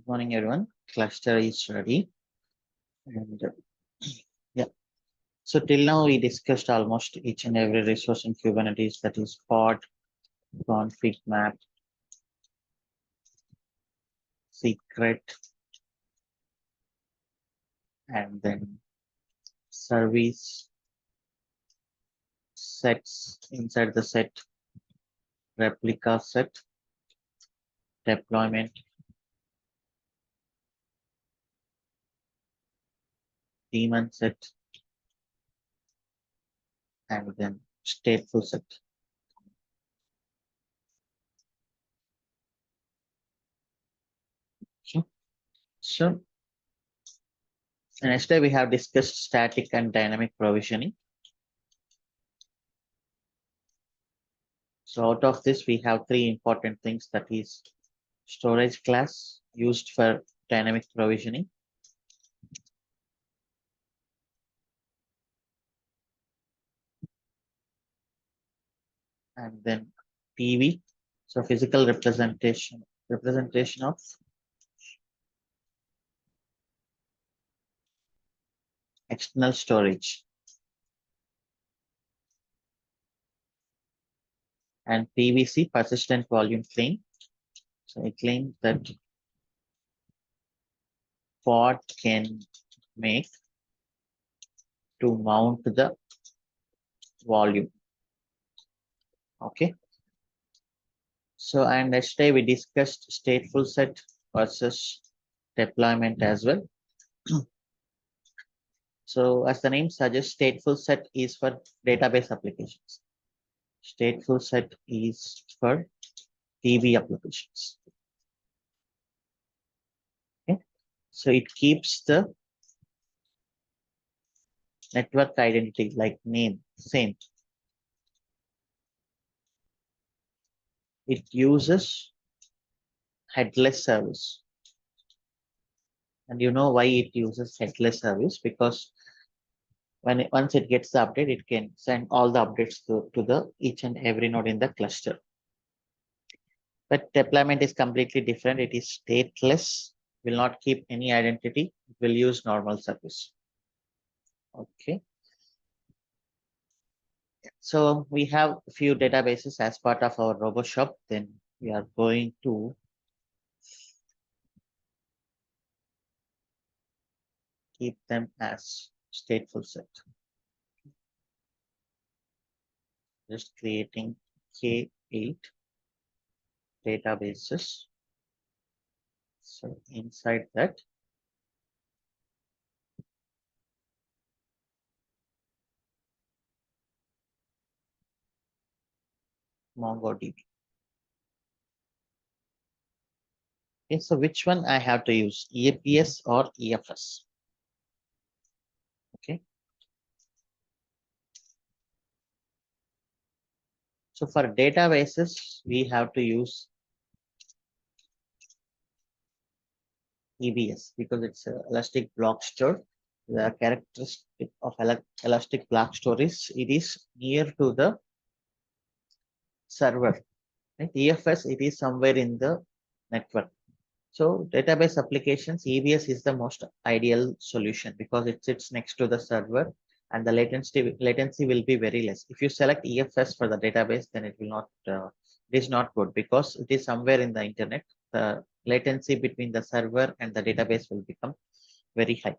Good morning, everyone. Cluster is ready. And yeah, so till now we discussed almost each and every resource in Kubernetes, that is pod, config map, secret, and then service sets inside the set, replica set, deployment, daemon set, and then stateful set. So yesterday we have discussed static and dynamic provisioning. So out of this, we have three important things, that is storage class used for dynamic provisioning, and then PV, so physical representation of external storage, and PVC, persistent volume claim. So it claims that pod can make to mount the volume. Okay. So, and yesterday we discussed stateful set versus deployment as well. So as the name suggests, stateful set is for database applications. Stateful set is for DB applications. Okay. So it keeps the network identity like name same. It uses headless service. And you know why it uses headless service? Because once it gets the update, it can send all the updates to the each and every node in the cluster. But deployment is completely different. It is stateless, will not keep any identity. It will use normal service. Okay. So we have a few databases as part of our RoboShop. Then we are going to keep them as stateful set. Just creating K8 databases. So inside that, MongoDB. Okay, so which one I have to use, EAPS or EFS? Okay. So for databases, we have to use EBS because it's an elastic block store. The characteristic of elastic block store is it is near to the server. Right? EFS, it is somewhere in the network. So database applications, EBS is the most ideal solution because it sits next to the server and the latency will be very less. If you select EFS for the database, then it will not, it is not good because it is somewhere in the internet. The latency between the server and the database will become very high.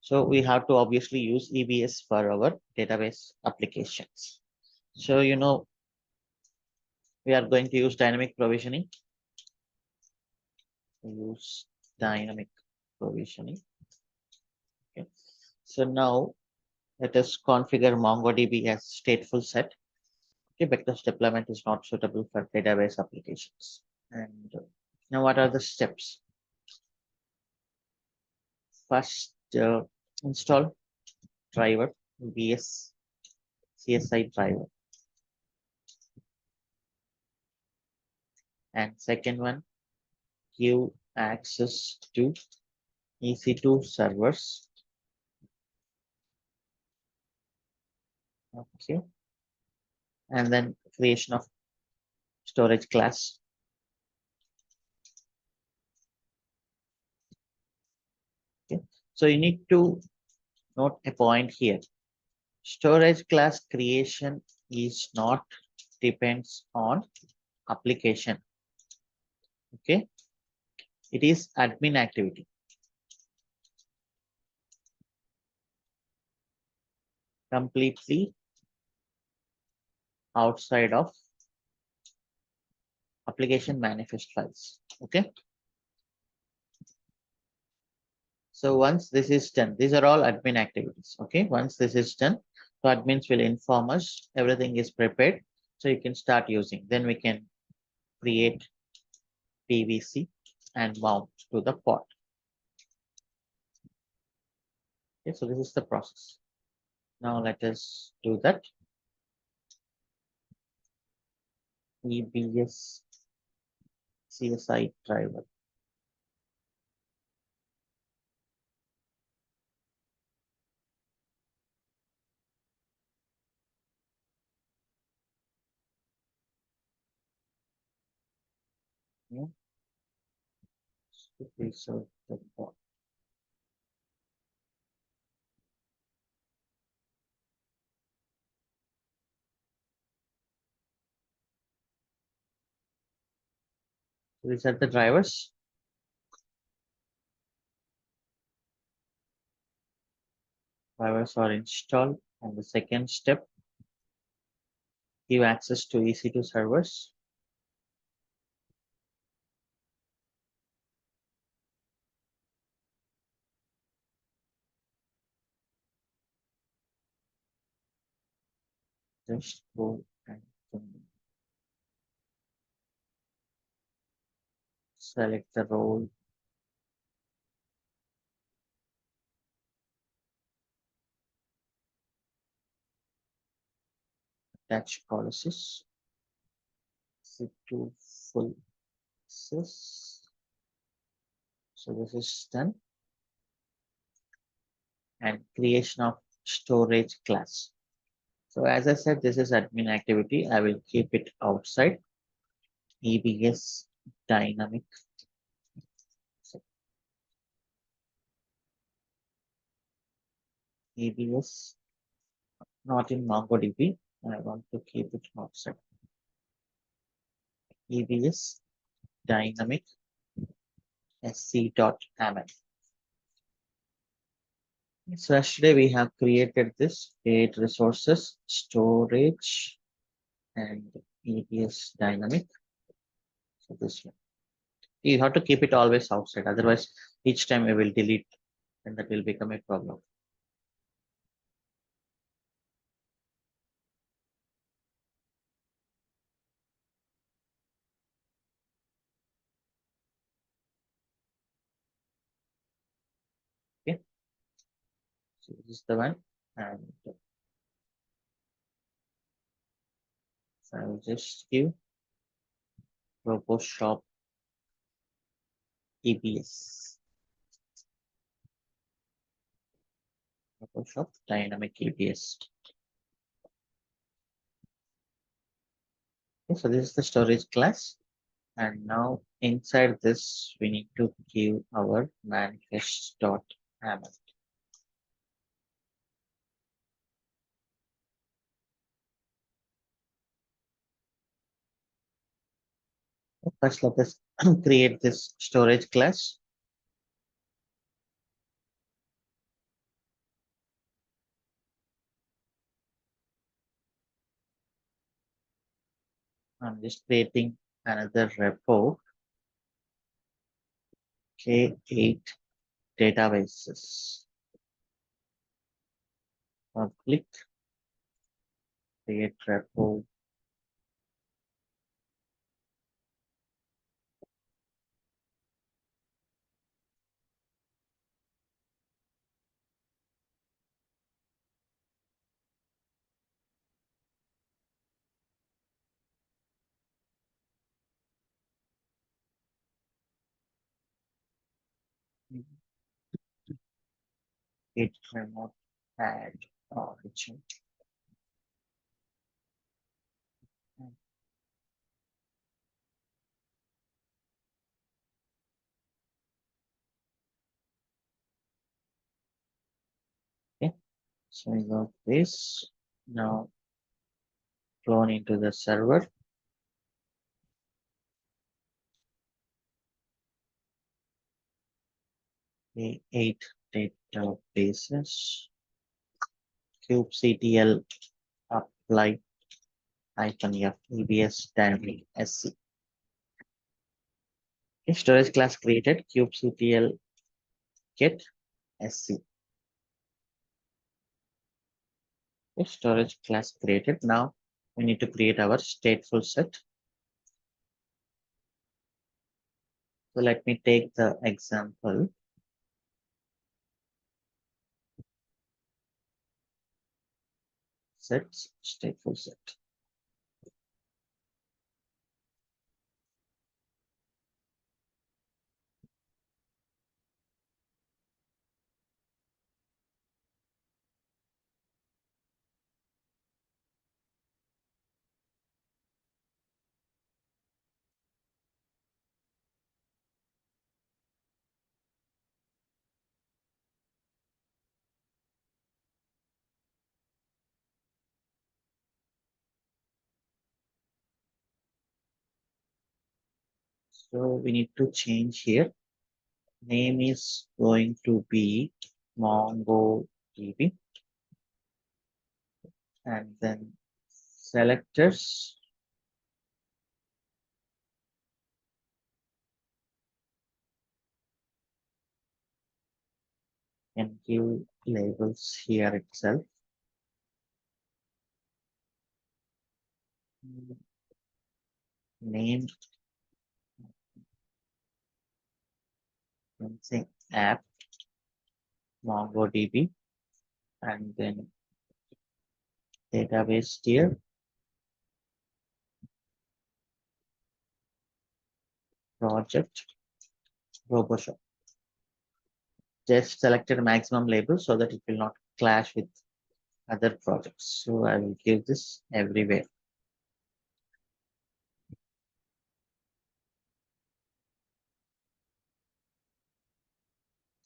So we have to obviously use EBS for our database applications. So, you know, we are going to use dynamic provisioning. Use dynamic provisioning. Okay. So now let us configure MongoDB as stateful set. Okay, because deployment is not suitable for database applications. And now what are the steps? First, install driver, VS CSI driver. And second one, give access to EC2 servers. Okay. And then creation of storage class. So you need to note a point here. Storage class creation is not depends on application. Okay, it is admin activity. Completely outside of application manifest files. Okay. So once this is done, these are all admin activities. Okay. Once this is done, so admins will inform us everything is prepared. So you can start using. Then we can create PVC and mount to the pod. Okay. So this is the process. Now let us do that. EBS CSI driver. Yeah. So the pod. So these are the drivers. Drivers are installed. And the second step, give access to EC2 servers. Just go and select the role, attach policies, to full access. So this is done. And creation of storage class. So as I said, this is admin activity. I will keep it outside. EBS dynamic. So EBS not in MongoDB. I want to keep it outside. EBS dynamic sc.aml. So yesterday we have created this create resources, storage, and EBS dynamic. So this one. You have to keep it always outside. Otherwise, each time we will delete and that will become a problem. Okay. So this is the one. And so I will just give propose shop EBS. Propose shop dynamic EBS. Okay, so this is the storage class. And now inside this, we need to give our manifest.aml. First, let us create this storage class. I'm just creating another repo, K8 databases. Public create repo. It remote add origin. So we got this. Now clone into the server. The 8 databases. kubectl apply -f EBS dynamic SC. Okay, storage class created kubectl get SC. Okay, storage class created. Now we need to create our stateful set. So let me take the example. Sets stateful set. So we need to change here. Name is going to be MongoDB, and then selectors can give labels here itself. Name, can say app MongoDB, and then database tier, project, RoboShop. Just selected maximum label so that it will not clash with other projects. So I will give this everywhere.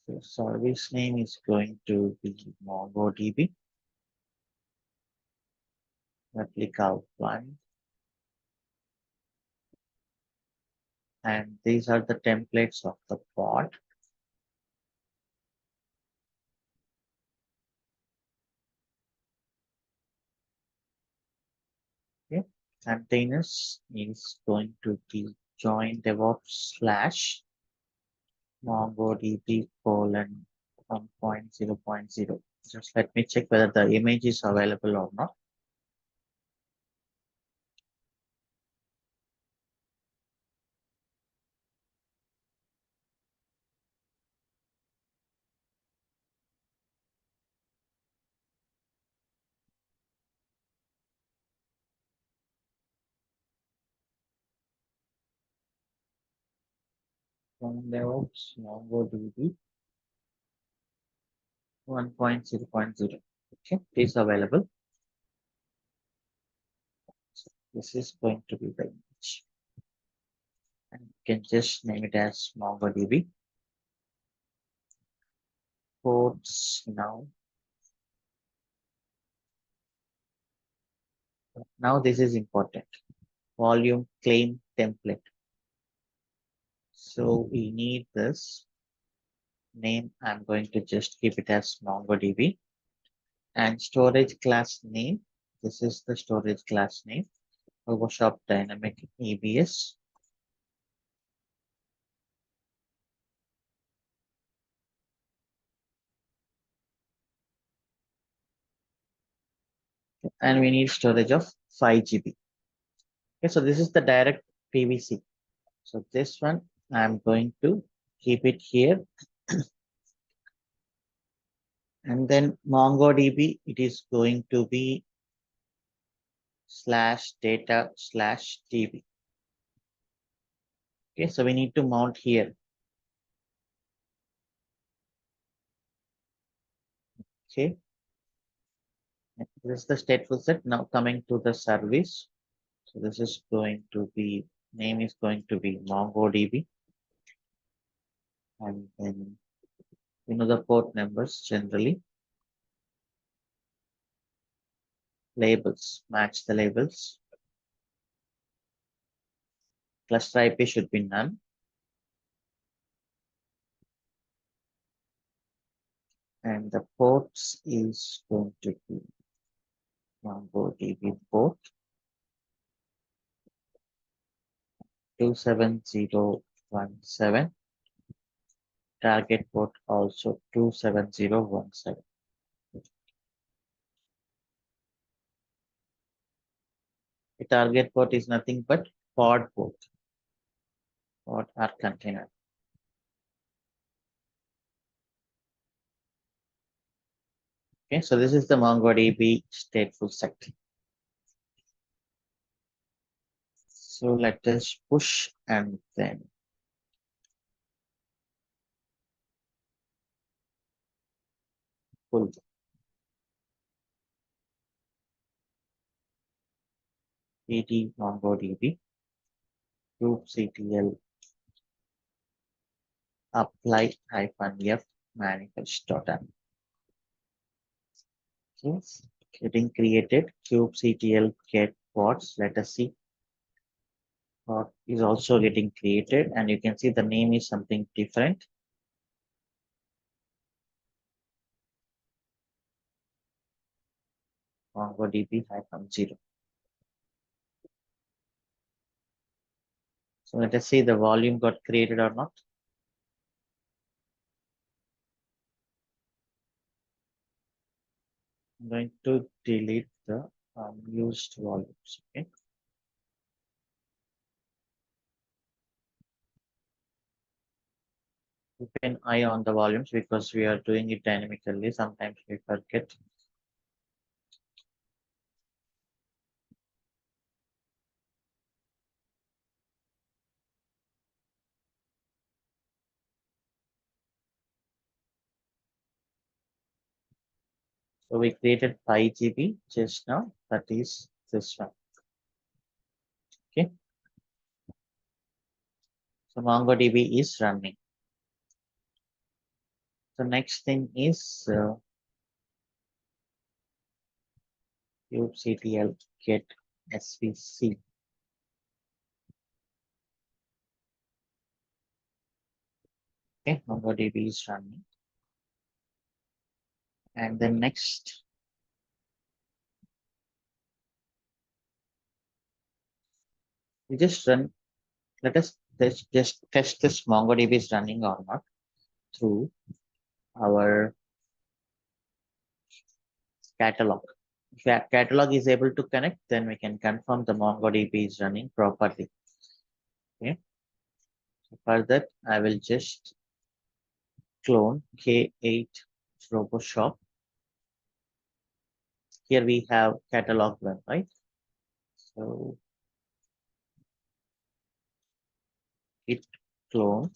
So service name is going to be MongoDB, replica 1, and these are the templates of the pod. Okay. Containers is going to be join DevOps slash MongoDB colon 1.0.0. Just let me check whether the image is available or not. From DevOps MongoDB 1.0.0. Okay, it is available. So this is going to be the image. And you can just name it as MongoDB. Ports now. Now this is important. Volume claim template. So we need this name. I'm going to just keep it as MongoDB, and storage class name. This is the storage class name. RoboShop Dynamic EBS. And we need storage of 5 GB. Okay, so this is the direct PVC. So this one I'm going to keep it here. And then MongoDB, it is going to be /data/db. Okay, so we need to mount here. Okay, this is the stateful set. Now coming to the service. So this is going to be, name is going to be MongoDB. And then, the port numbers generally. labels, match the labels. Cluster IP should be none. And the ports is going to be MongoDB port 27017. Target port also 27017. The target port is nothing but pod port, pod or container. Okay, so this is the MongoDB stateful set. So let us push and then pull. Ed MongoDB kubectl apply -f manifest.m. Okay, getting created kubectl get pods. Let us see what is also getting created, and you can see the name is something different. MongoDB -0. So let us see the volume got created or not. I'm going to delete the unused volumes. Okay. Keep an eye on the volumes because we are doing it dynamically. Sometimes we forget. So we created 5 GB just now. That is this one. Okay. So MongoDB is running. The next thing is kubectl get svc. Okay, MongoDB is running. And then next, we just run. Let us just test this MongoDB is running or not through our catalog. If that catalog is able to connect, then we can confirm the MongoDB is running properly. Okay. So for that, I will just clone K8 RoboShop. Here we have catalog one, right? So it clone.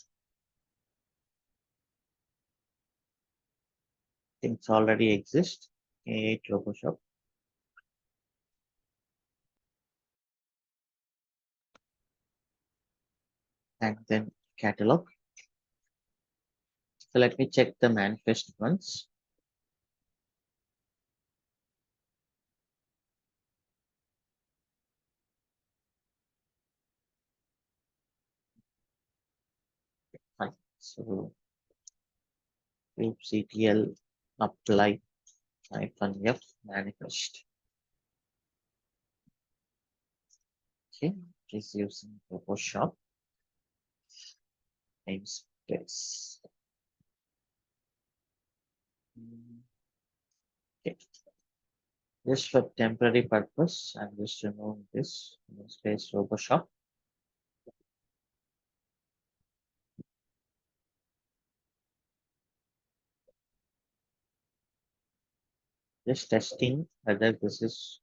Things already exist. K8 RoboShop. And then catalog. So let me check the manifest once. Fine. So kubectl apply -f manifest. Okay, it is using RoboShop namespace. Okay. Just for temporary purpose, I'm just removing this namespace RoboShop. Just testing whether this is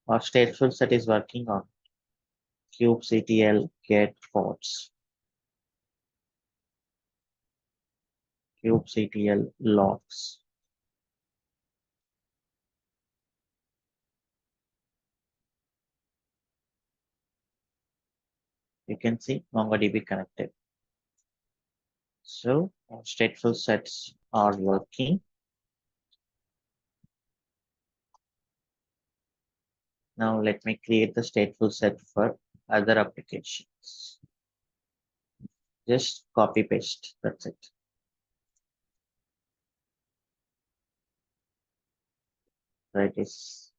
or stateful set is working on kubectl get pods, kubectl logs. You can see MongoDB connected. So stateful sets are working. Now let me create the stateful set for other applications. Just copy paste. That's it. Right is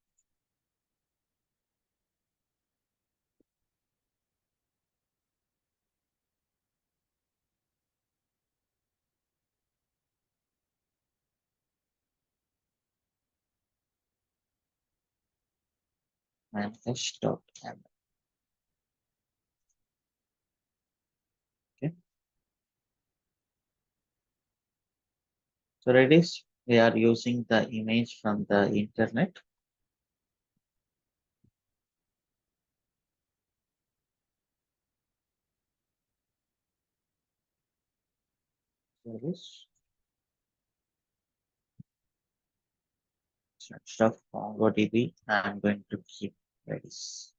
manifest.ml. Okay. So Redis, we are using the image from the internet. Redis. So instead of MongoDB, I'm going to keep Redis.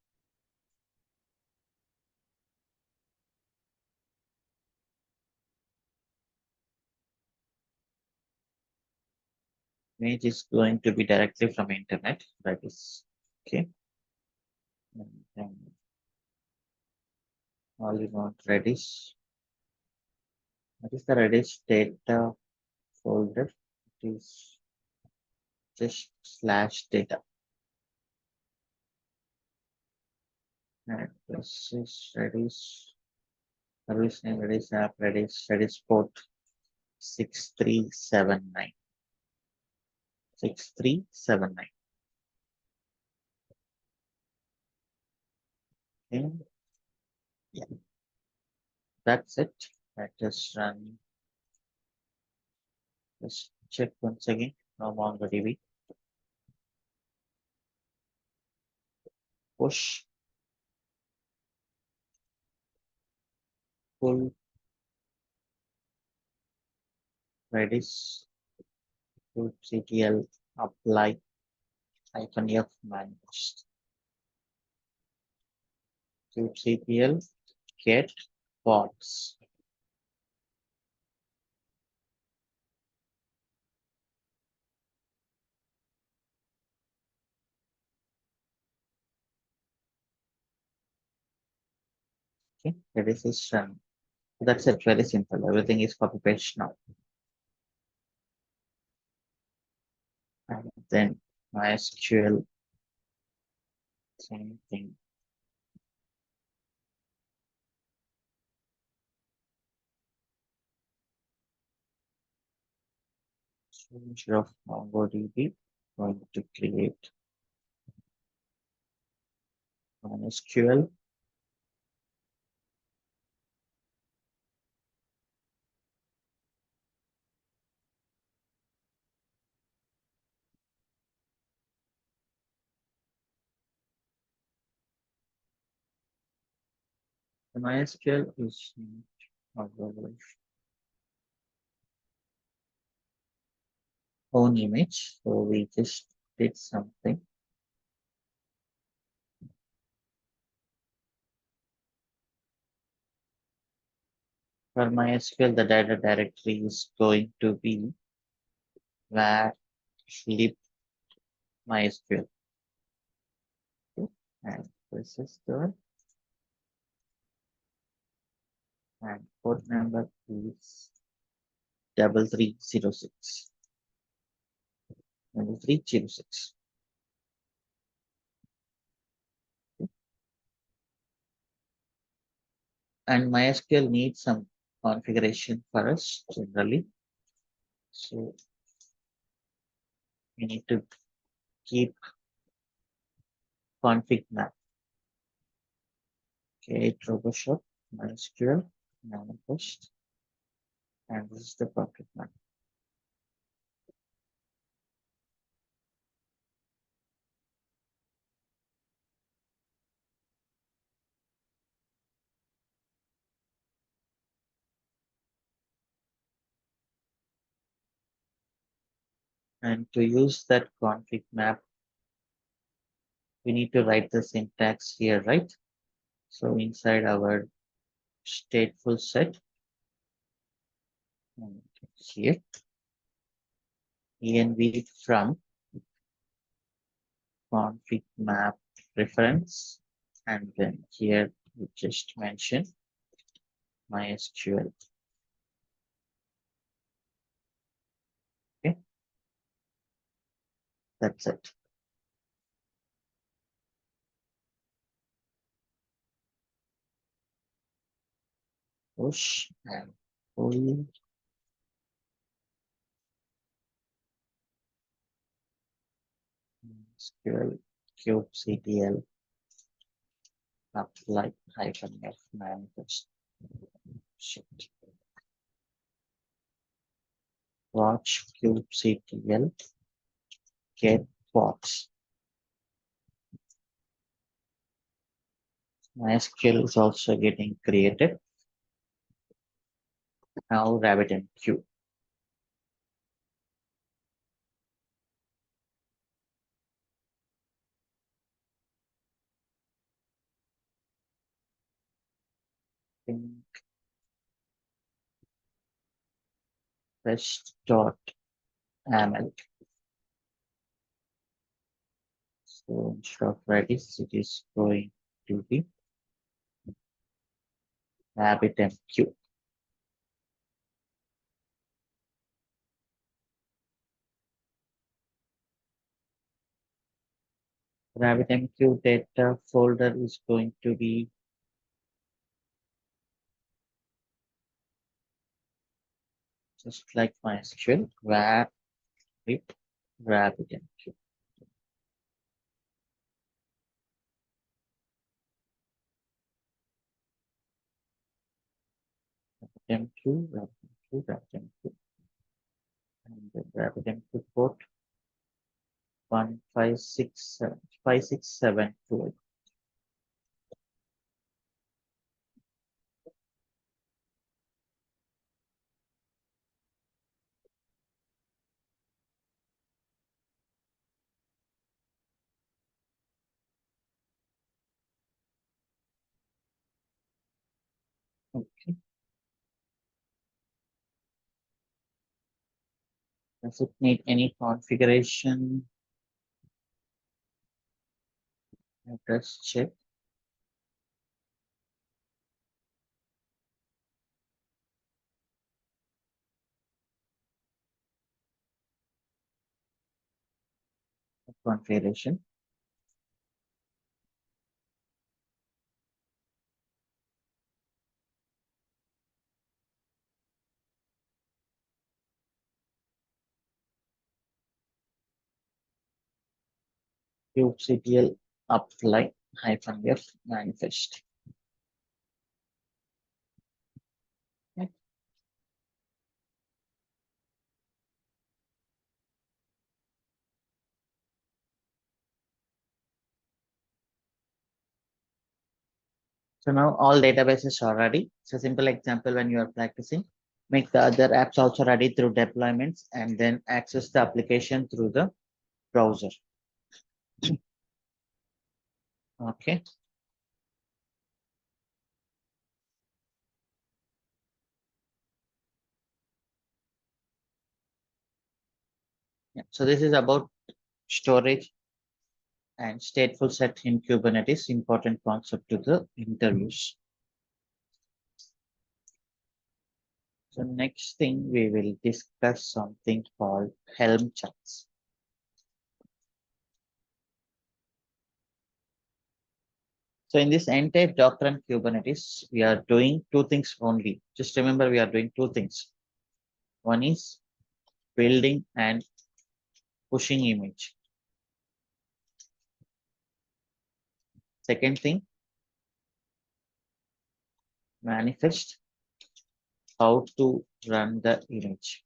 Image is going to be directly from internet. Redis. Okay. And then all you want Redis. What is the Redis data folder? It is just slash data. And this is Redis. Service name Redis app, Redis port 6379. 6379. Okay. Yeah, that's it. I just run, just check once again. No MongoDB. Push full Redis full CTL apply hyphen F managed. CTL get bots. Okay, Redis is run. That's it. Very simple. Everything is copy paste now. And then MySQL, same thing. So instead of MongoDB, going to create MySQL. The MySQL is not our own image, so we just did something. For MySQL, the data directory is going to be where lib MySQL. Okay. And this is the and port number is 3306. 3306. And MySQL needs some configuration for us generally. So we need to keep config map. Okay, troubleshoot MySQL manifest, and this is the config map. And to use that config map, we need to write the syntax here, right? So inside our stateful set, and here, env from config map reference, and then here we just mention MySQL. Okay, that's it. Push and pull. SQL kubectl apply hyphen f manifest. Shit. Watch kubectl get box. MySQL is also getting created. Now RabbitMQ. Rest.ml. So instead of Redis, it is going to be RabbitMQ. RabbitMQ data folder is going to be just like MySQL, where with RabbitMQ. RabbitMQ, RabbitMQ, RabbitMQ, and the RabbitMQ port 156756728. Okay. Does it need any configuration? Address check. Configuration. kubectl apply hyphen f manifest. Okay. So now all databases are ready. It's a simple example when you are practicing. Make the other apps also ready through deployments and then access the application through the browser. Okay. Yeah. So this is about storage and stateful set in Kubernetes, important concept to the interviews. So next thing we will discuss something called Helm charts. So in this entire Docker and Kubernetes, we are doing two things only. Just remember, we are doing two things. One is building and pushing image. Second thing, manifest how to run the image.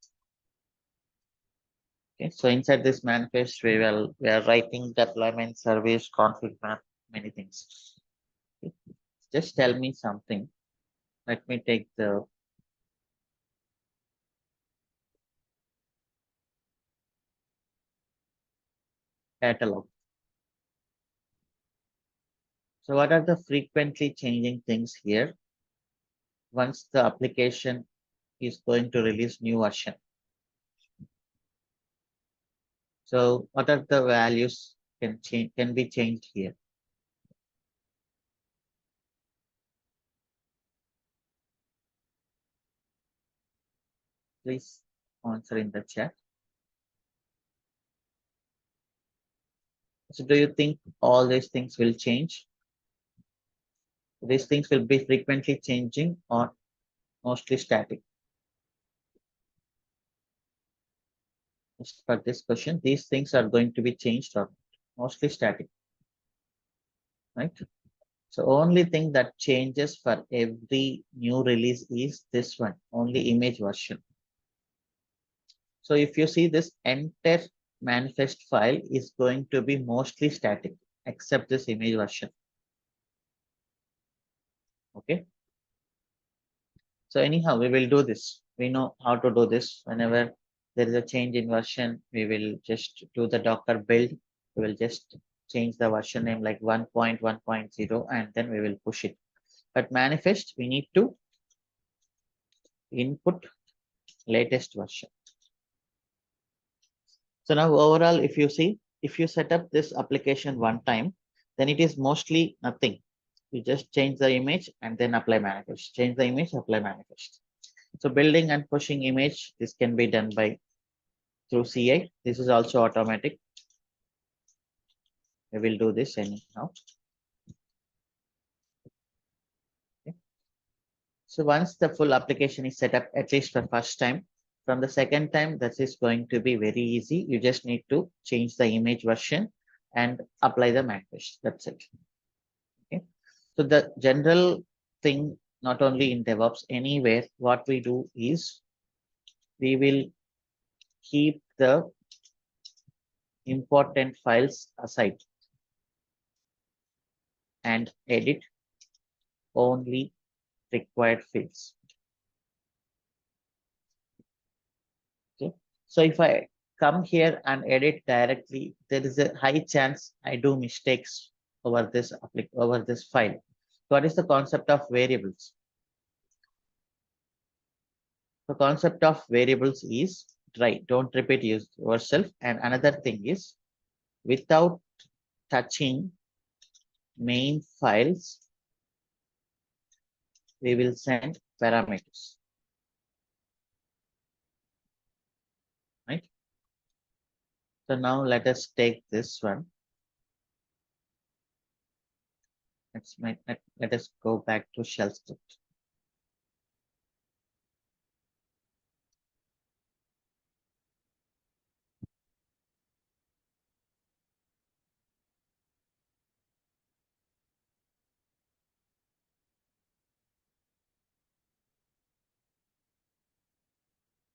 Okay, so inside this manifest, we are writing deployment, service, config map, many things. Okay. Just tell me something. Let me take the catalog. So what are the frequently changing things here once the application is going to release new version? So what are the values can be changed here? Please answer in the chat. So do you think all these things will change? These things will be frequently changing or mostly static? Just for this question, these things are going to be changed or mostly static, right? So only thing that changes for every new release is this one, only image version. So if you see this entire manifest file is going to be mostly static, except this image version. Okay. So anyhow, we will do this. We know how to do this. Whenever there is a change in version, we will just do the Docker build. We will just change the version name like 1.1.0 and then we will push it. But manifest, we need to input latest version. So now overall, if you see, if you set up this application one time, then it is mostly nothing. You just change the image and then apply manifest. Change the image, apply manifest. So building and pushing image, this can be done by through CI. This is also automatic. We will do this anyhow. Okay. So once the full application is set up, at least for first time, from the second time, that is going to be very easy. You just need to change the image version and apply the manifest. That's it. Okay. So the general thing, not only in DevOps, anywhere, what we do is we will keep the important files aside and edit only required fields. Okay. So if I come here and edit directly, there is a high chance I do mistakes over this file. What is the concept of variables? The concept of variables is try, don't repeat yourself. And another thing is without touching main files, we will send parameters, right? So now let us take this one. Let us go back to shell script.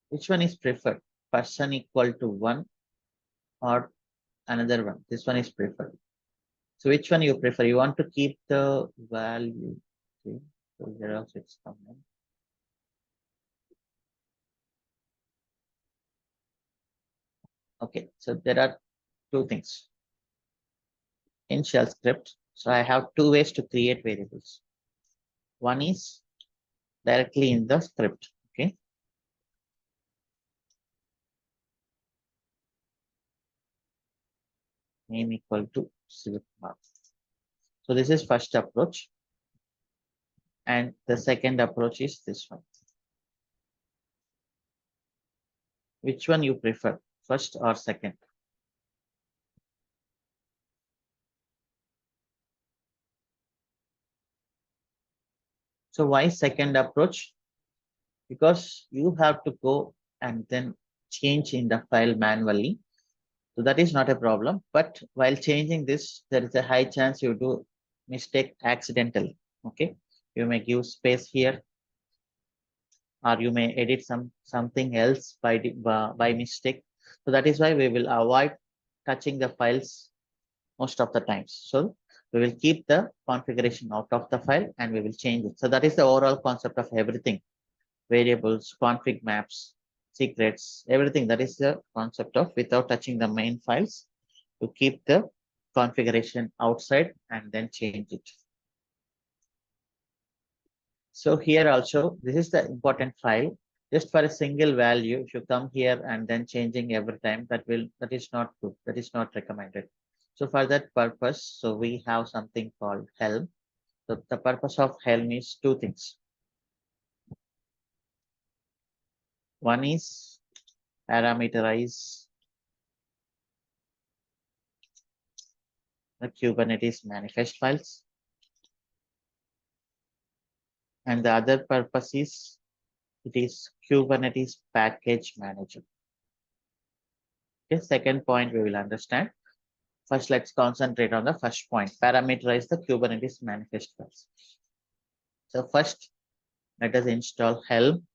Which one is preferred? Person equal to 1 or another one? This one is preferred. So which one you prefer? You want to keep the value. Okay. So here also it's common. Okay, so there are two things in shell script. So I have two ways to create variables. One is directly in the script. Okay. Name equal to script mark. So this is first approach. And the second approach is this one. Which one you prefer, first or second? So why second approach? Because you have to go and then change in the file manually. So that is not a problem. But while changing this, there is a high chance you do mistake accidentally. Okay. You may give space here, or you may edit something else by mistake. So that is why we will avoid touching the files most of the times. So we will keep the configuration out of the file and we will change it. So that is the overall concept of everything. Variables, config maps, secrets, everything. That is the concept of without touching the main files to keep the configuration outside and then change it. So here also, this is the important file. Just for a single value, if you come here and then changing every time, that is not good. That is not recommended. So for that purpose, so we have something called Helm. So the purpose of Helm is two things. One is parameterize the Kubernetes manifest files. And the other purpose is it is Kubernetes package manager. Okay, second point we will understand. First, let's concentrate on the first point, parameterize the Kubernetes manifest files. So first, let us install Helm.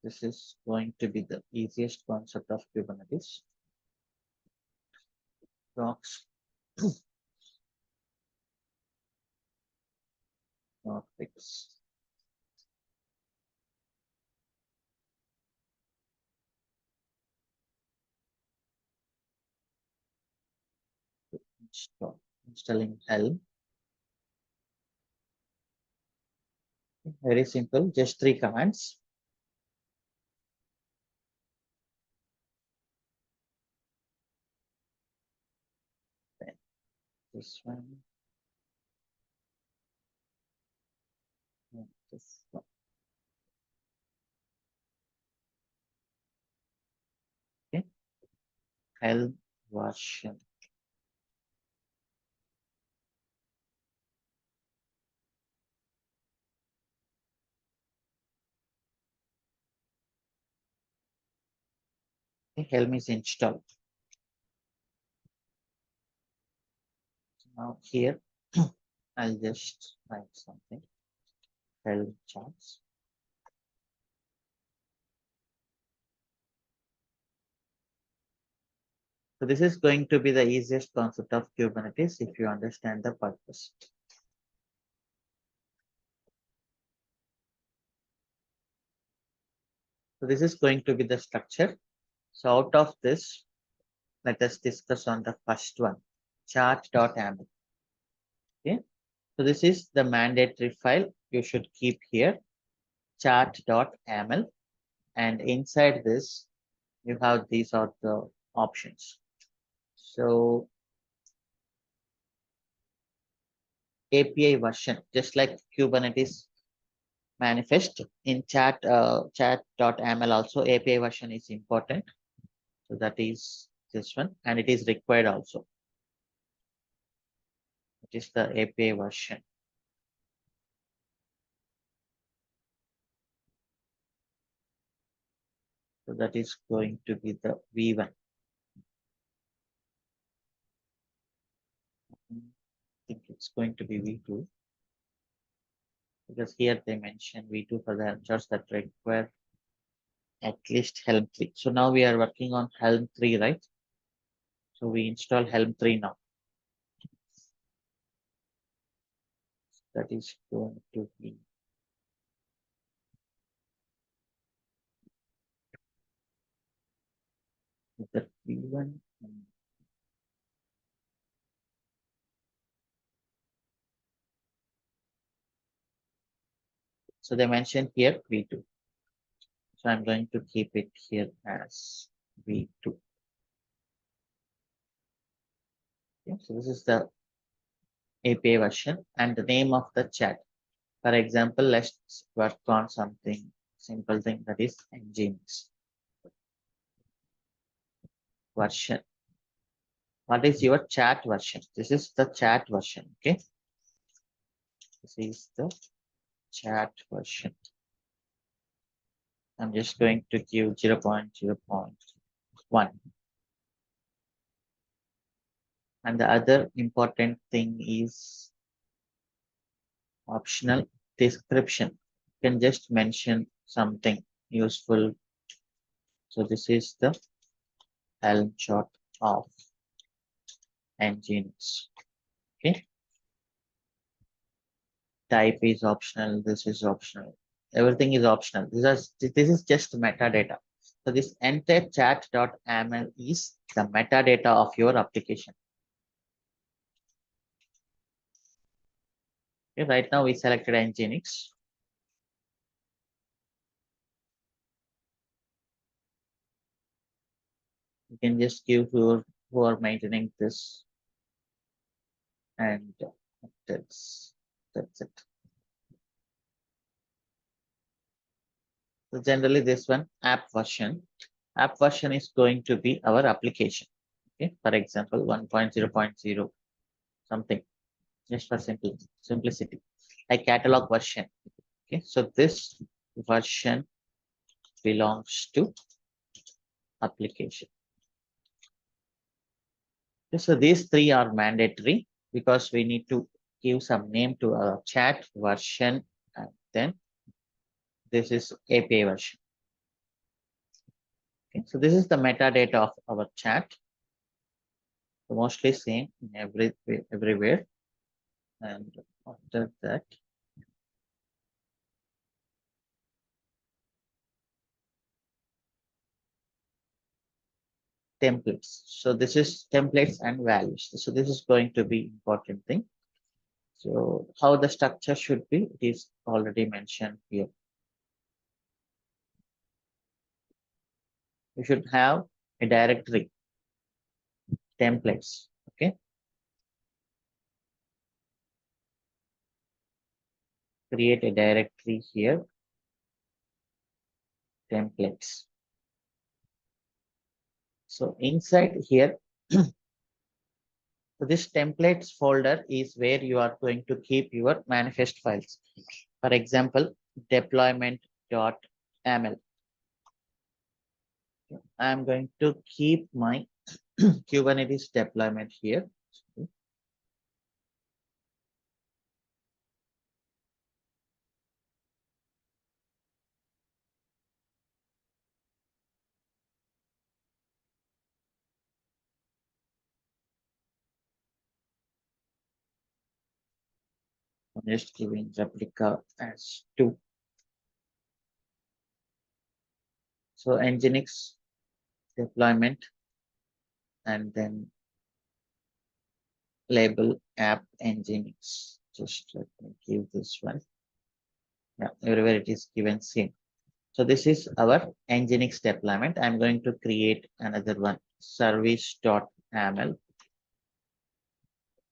This is going to be the easiest concept of Kubernetes. Docs, fix. Installing Helm. Very simple, just 3 commands. Then this one, and this one. Okay, Helm version. Okay, Helm is installed. Now here, I'll just write something. Helm charts. So this is going to be the easiest concept of Kubernetes if you understand the purpose. So this is going to be the structure. So out of this, let us discuss on the first one, chart.yaml. Okay. So this is the mandatory file you should keep here, chart.yaml. And inside this, you have these are the options. So API version, just like Kubernetes manifest in chat.yaml also API version is important. So that is this one, and it is required also. It is the API version. So that is going to be the V1. I think it's going to be V2 because here they mention V2 for the Helm charts that require at least Helm 3. So now we are working on Helm 3, right? So we install Helm 3 now. That is going to be the V1. So they mentioned here V2. So I'm going to keep it here as V2. Okay, so this is the API version and the name of the chat. For example, let's work on something simple thing that is Nginx version. What is your chat version? This is the chat version. Okay. This is the chat version. I'm just going to give 0.0.1. And the other important thing is optional description. You can just mention something useful. So this is the Helm chart of Nginx. Okay. Type is optional. This is optional. Everything is optional. This is just metadata. So this entire chat.yaml is the metadata of your application. Okay, right now we selected Nginx. You can just give who are maintaining this and this. That's it. So generally this one app version is going to be our application. Okay. For example, 1.0.0 something, just for simplicity, like catalog version. Okay. So this version belongs to application. Okay, so these three are mandatory because we need to give some name to our chat version, and then this is API version. Okay, so this is the metadata of our chat. So mostly same in everywhere. And after that, templates. So this is templates and values. So this is going to be important thing. So how the structure should be, it is already mentioned here. You should have a directory, templates. Okay, create a directory here, templates. So inside here, so this templates folder is where you are going to keep your manifest files. For example, deployment.ml. I'm going to keep my Kubernetes deployment here. I'm just giving replica as 2. So Nginx deployment, and then label app Nginx. Just let me give this one. Yeah, everywhere it is given same. So this is our Nginx deployment. I'm going to create another one, service.aml.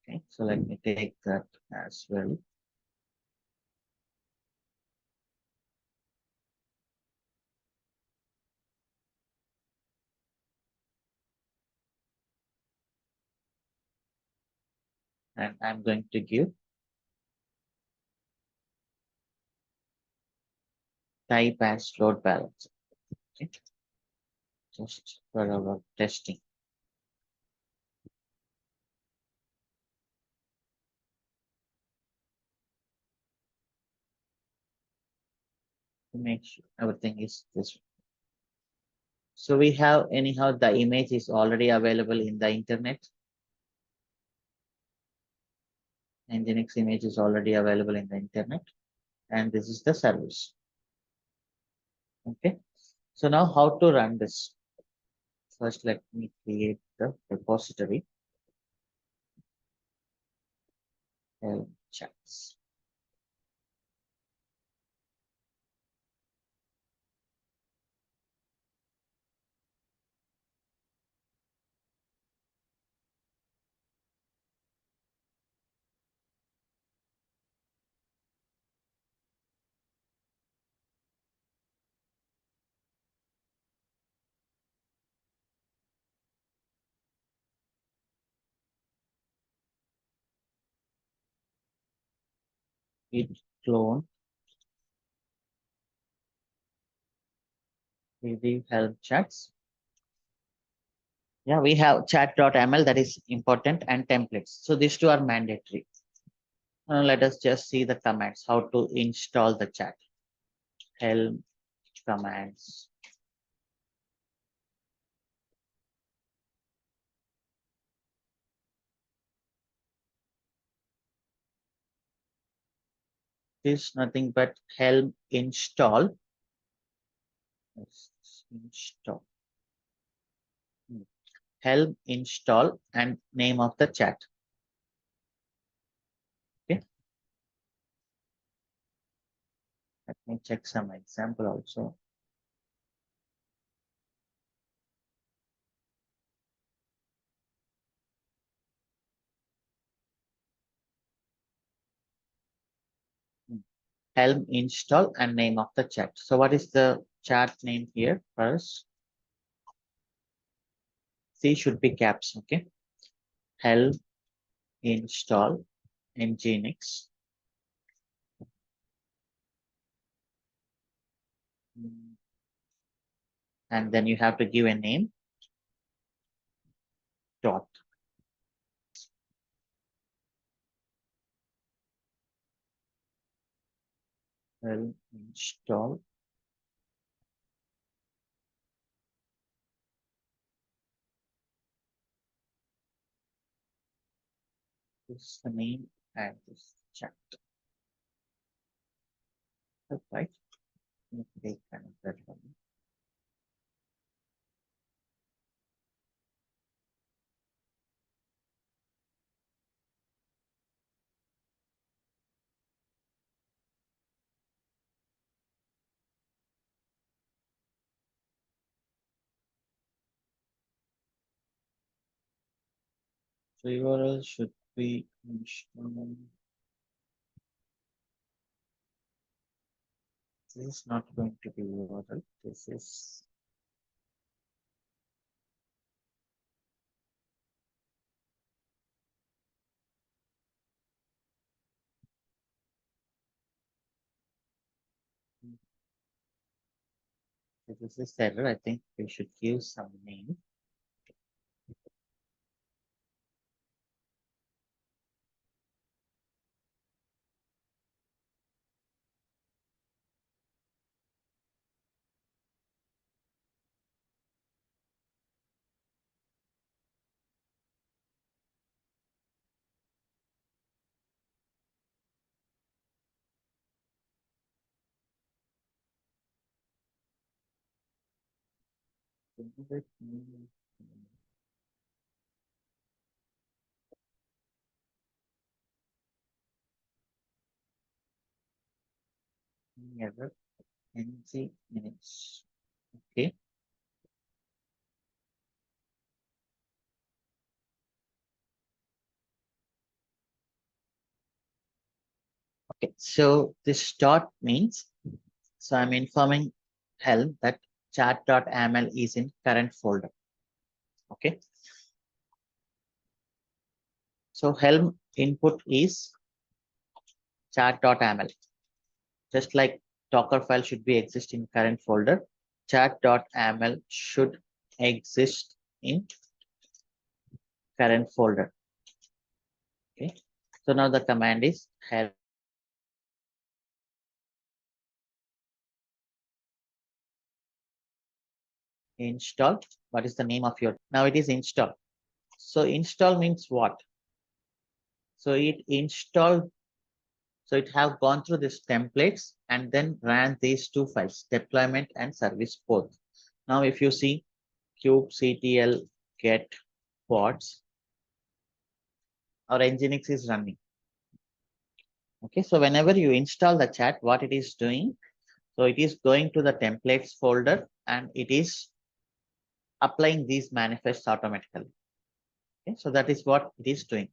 Okay, so let me take that as well. And I'm going to give type as load balancer. Okay, just for our testing. To make sure everything is this. So we have anyhow the image is already available in the internet. Nginx image is already available in the internet, and this is the service. Okay, so now how to run this? First, let me create the repository. Chats. Git clone the help chats. Yeah, we have chat.ml, that is important, and templates. So these two are mandatory. Now let us just see the commands, how to install the chat. Helm commands. This is nothing but helm install. Install. Helm install and name of the chat. Okay. Let me check some example also. Helm install and name of the chat. So what is the chat name here first? C should be caps, okay? Helm install nginx. And then you have to give a name dot. Helm install. This is the name and this chat. Right? They connected one. So URL should be install. This is not going to be URL. This is error. I think we should give some name. Error NG minutes. Okay. Okay. So this dot means, so I'm informing Helm that chat.aml is in current folder. Okay. So Helm input is chat.aml. Just like Docker file should be exist in current folder, chat.aml should exist in current folder. Okay. So now the command is helm install. What is the name of your? Now it is install. So install means what? So it installed. So it have gone through these templates and then ran these two files, deployment and service both. Now if you see kubectl get pods, our nginx is running. Okay, so whenever you install the chat, what it is doing, so it is going to the templates folder and it is applying these manifests automatically. Okay, so that is what it is doing.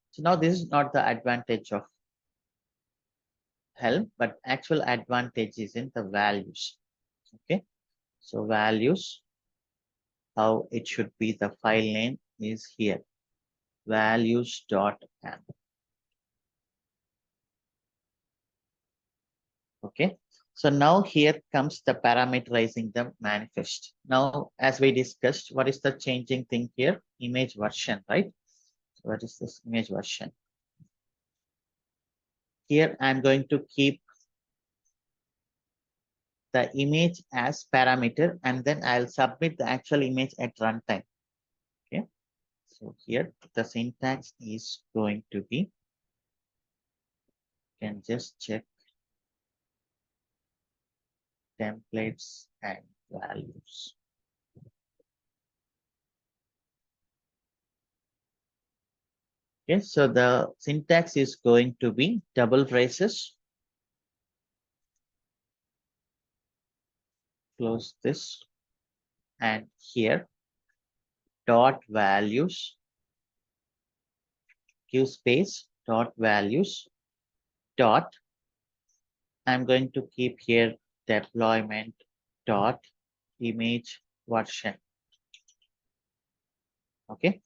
So now this is not the advantage of Helm, but actual advantage is in the values. Okay, so values, how it should be, the file name is here, values.am. Okay, so now here comes the parameterizing the manifest. Now, as we discussed, what is the changing thing here? Image version, right? So what is this image version? Here I'm going to keep the image as parameter and then I'll submit the actual image at runtime. Okay, so here the syntax is going to be, you can just check templates and values. Okay, so the syntax is going to be double braces, close this, and here dot values, give space, dot values, dot, I'm going to keep here deployment dot image version. Okay.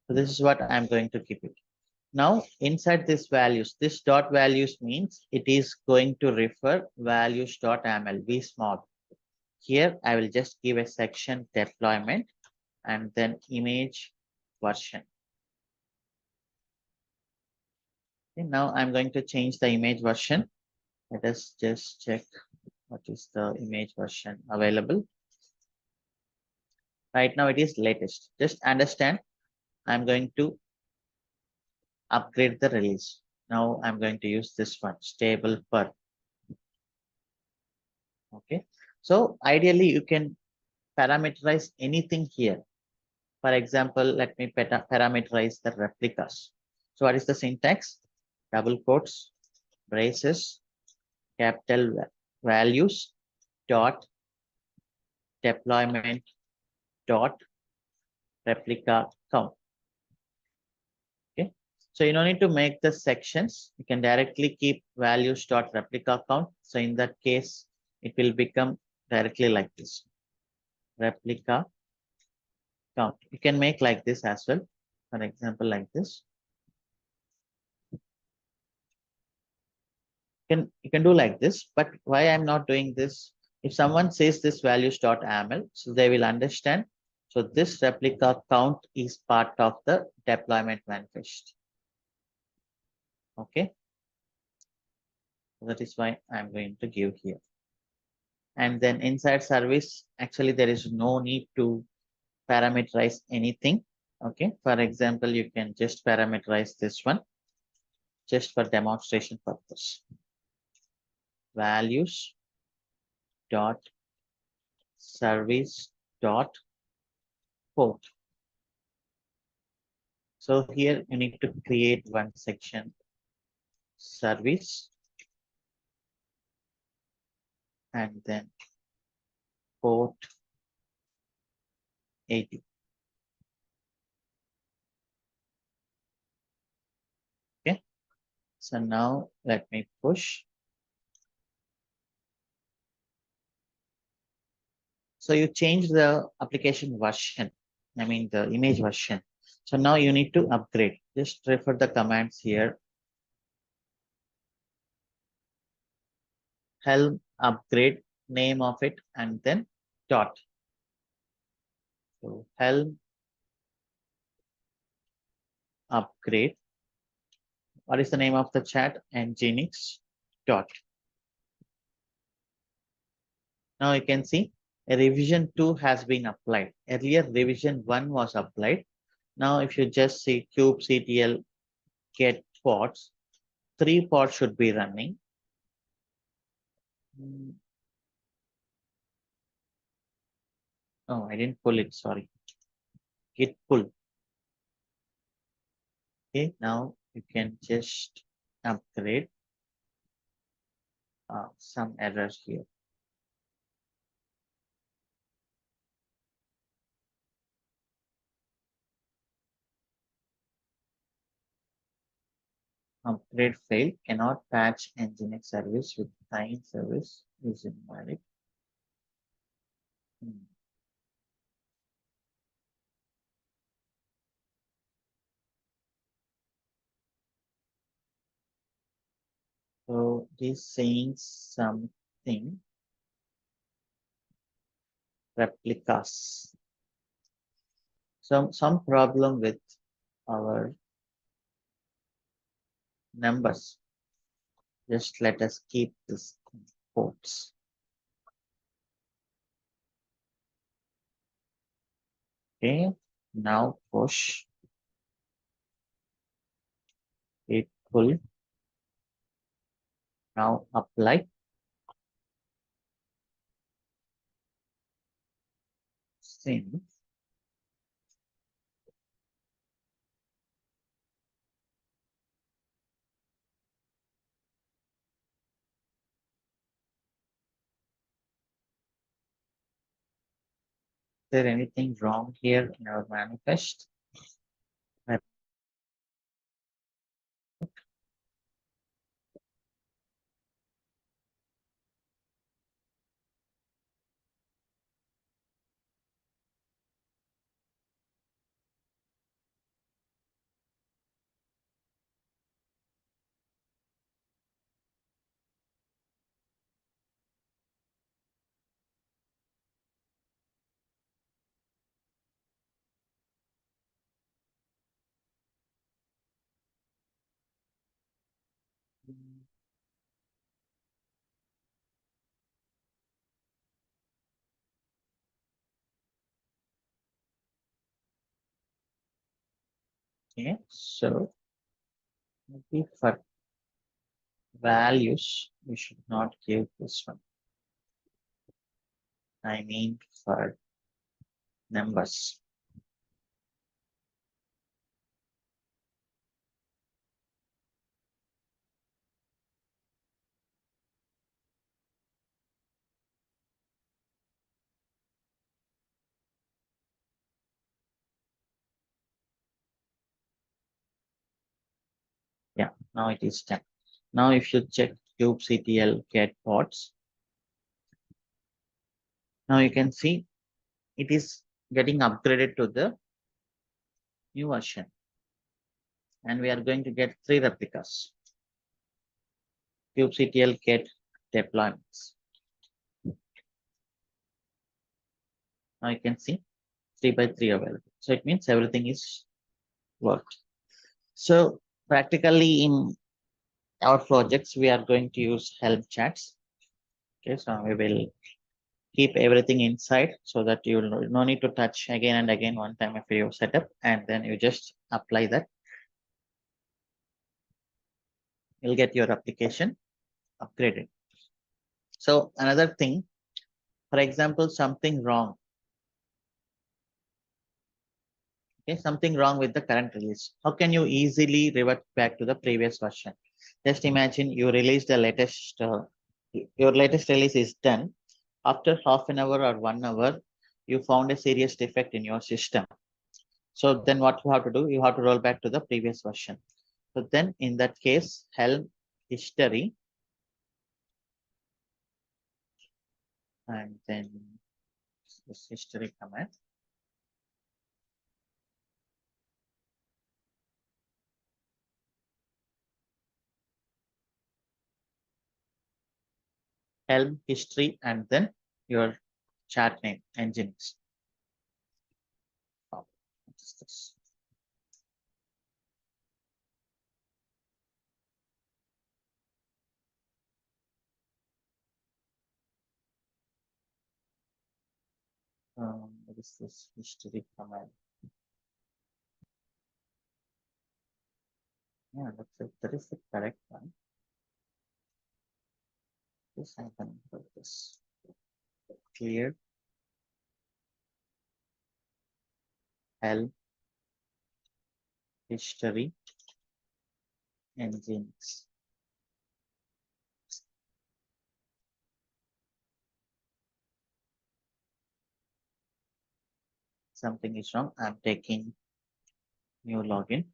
So this is what I'm going to keep it. Now inside this values, this dot values means it is going to refer values.ml, be small. Here I will just give a section deployment and then image version. Okay, now I'm going to change the image version. Let us just check what is the image version available. Right now it is latest. Just understand, I'm going to upgrade the release. Now I'm going to use this one, stable per. Okay. So ideally you can parameterize anything here. For example, let me parameterize the replicas. So what is the syntax? Double quotes, braces, capital values, dot, deployment, dot, replica count. Okay. So you don't need to make the sections. You can directly keep values dot replica count. So in that case, it will become directly like this. Replica count. You can make like this as well. For example, like this. You can do like this, but why I'm not doing this? If someone says this values.aml, so they will understand. So this replica count is part of the deployment manifest. Okay. That is why I'm going to give here. And then inside service, actually there is no need to parameterize anything. Okay. For example, you can just parameterize this one just for demonstration purpose. Values dot service dot port. So here you need to create one section service and then port 80. Okay. So now let me push. So you change the application version. I mean the image version. So now you need to upgrade. Just refer the commands here. Helm upgrade, name of it, and then dot. So Helm upgrade. What is the name of the chat? Nginx dot. Now you can see a revision 2 has been applied. Earlier revision 1 was applied. Now if you just see kubectl get pods, 3 pods should be running. Oh, I didn't pull it, sorry. Git pull. Okay, now you can just upgrade some errors here. Upgrade failed. Cannot patch Nginx service with time service is invalid. So this saying something replicas. Some problem with our numbers. Just let us keep this in quotes. Okay, now push it pull. Now apply. Same. Is there anything wrong here in our manifest? Okay, so maybe for values, we should not give this one. I mean for numbers. Yeah, now it is 10. Now if you check kubectl get pods, now you can see it is getting upgraded to the new version. And we are going to get 3 replicas. kubectl get deployments. Now you can see 3 by 3 available. So it means everything is worked. So practically in our projects, we are going to use Helm chats. Okay, so we will keep everything inside so that you no need to touch again and again one time if you set up, and then you just apply that. You'll get your application upgraded. So another thing, for example, something wrong. Okay, something wrong with the current release. How can you easily revert back to the previous version? Just imagine you release the latest, your latest release is done. After half an hour or 1 hour, you found a serious defect in your system. So then what you have to do, you have to roll back to the previous version. So then in that case, Helm history, and then this history command. Helm history, and then your chat name, engines. Oh, what is this? What is this history command? Yeah, that is the correct one. This I can put this clear Helm history engines. Something is wrong. I'm taking new login.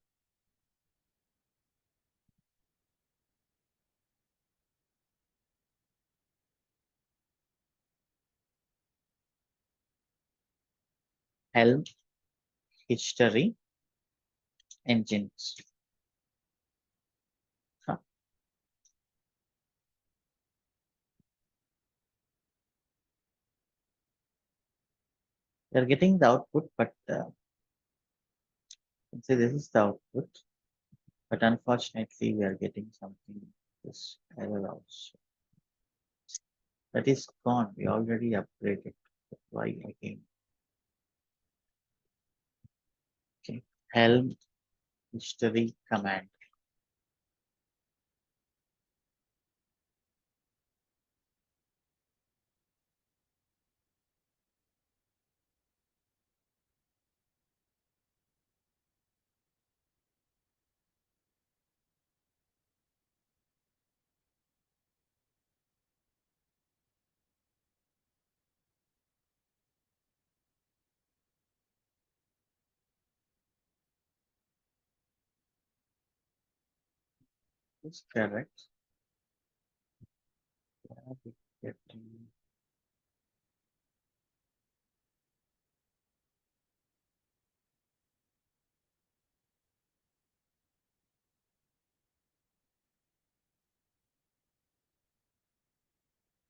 Helm history engines. Huh. They're getting the output, but see this is the output. But unfortunately, we are getting something this error also. That is gone. We already upgraded. Why again? Okay. Helm history command. Is correct. Yeah, we getting-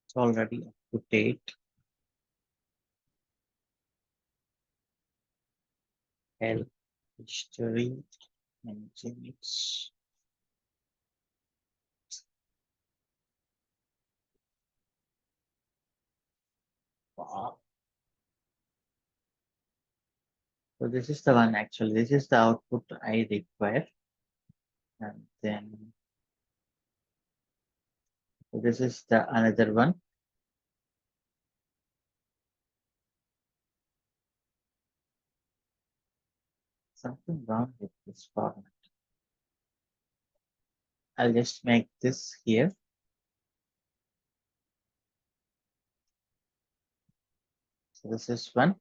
It's already up to date. Helm history engines. Wow. So this is the one actually. This is the output I require. And then so this is the another one. Something wrong with this format. I'll just make this here. So this is one.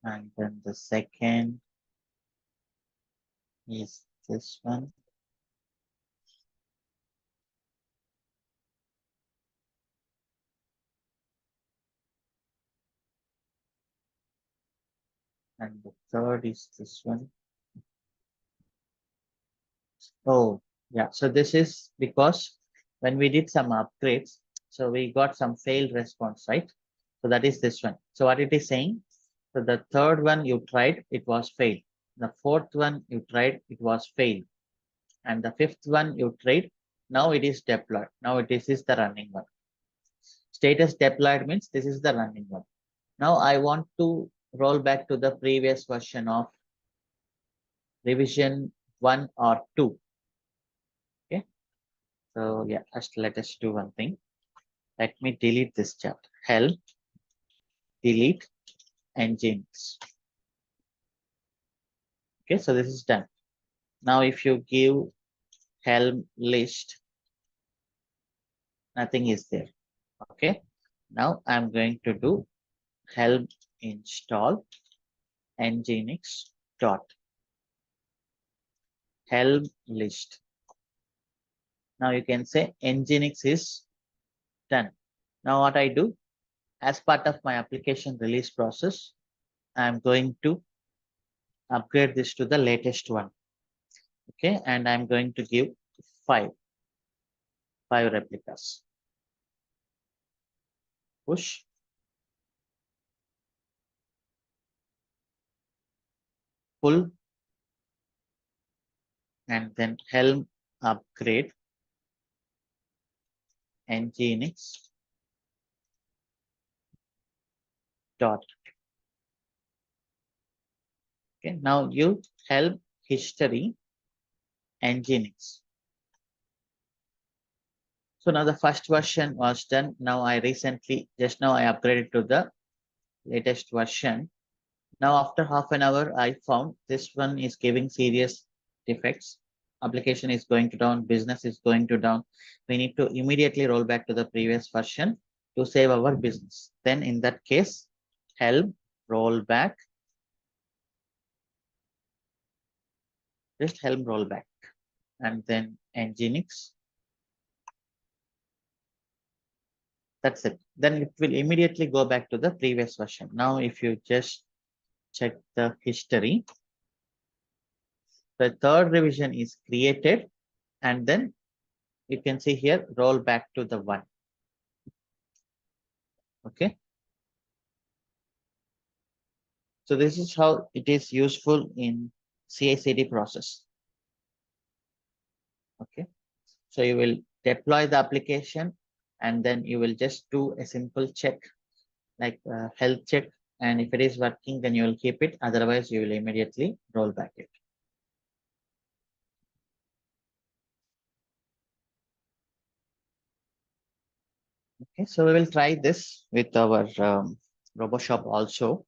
And then the second is this one. And the third is this one. Oh, yeah. So this is because when we did some upgrades, so we got some failed response, right? So that is this one. So what it is saying, so the third one you tried, it was failed. The fourth one you tried, it was failed. And the fifth one you tried, now it is deployed. Now is the running one. Status deployed means this is the running one. Now I want to roll back to the previous version of revision 1 or 2. Okay. So yeah, first let us do one thing. Let me delete this chat. Help, delete engines. Okay, so this is done. Now if you give helm list, nothing is there. Okay. Now I'm going to do helm install nginx dot helm list. Now you can say nginx is done. Now what I do, as part of my application release process, I'm going to upgrade this to the latest one. Okay, and I'm going to give five replicas. Push. Pull. And then helm upgrade nginx dot. Okay, now you helm history nginx. So now the first version was done. Now I recently, just now I upgraded to the latest version. Now after half an hour, I found this one is giving serious defects. Application is going to down, business is going to down. We need to immediately roll back to the previous version to save our business. Then in that case, help roll back, just help roll back, and then nginx. That's it. Then it will immediately go back to the previous version. Now, if you just check the history, the third revision is created, and then you can see here roll back to the one. Okay. So this is how it is useful in CI/CD process. Okay. So you will deploy the application and then you will just do a simple check like health check. And if it is working, then you will keep it. Otherwise, you will immediately roll back it. Okay, so we will try this with our RoboShop also.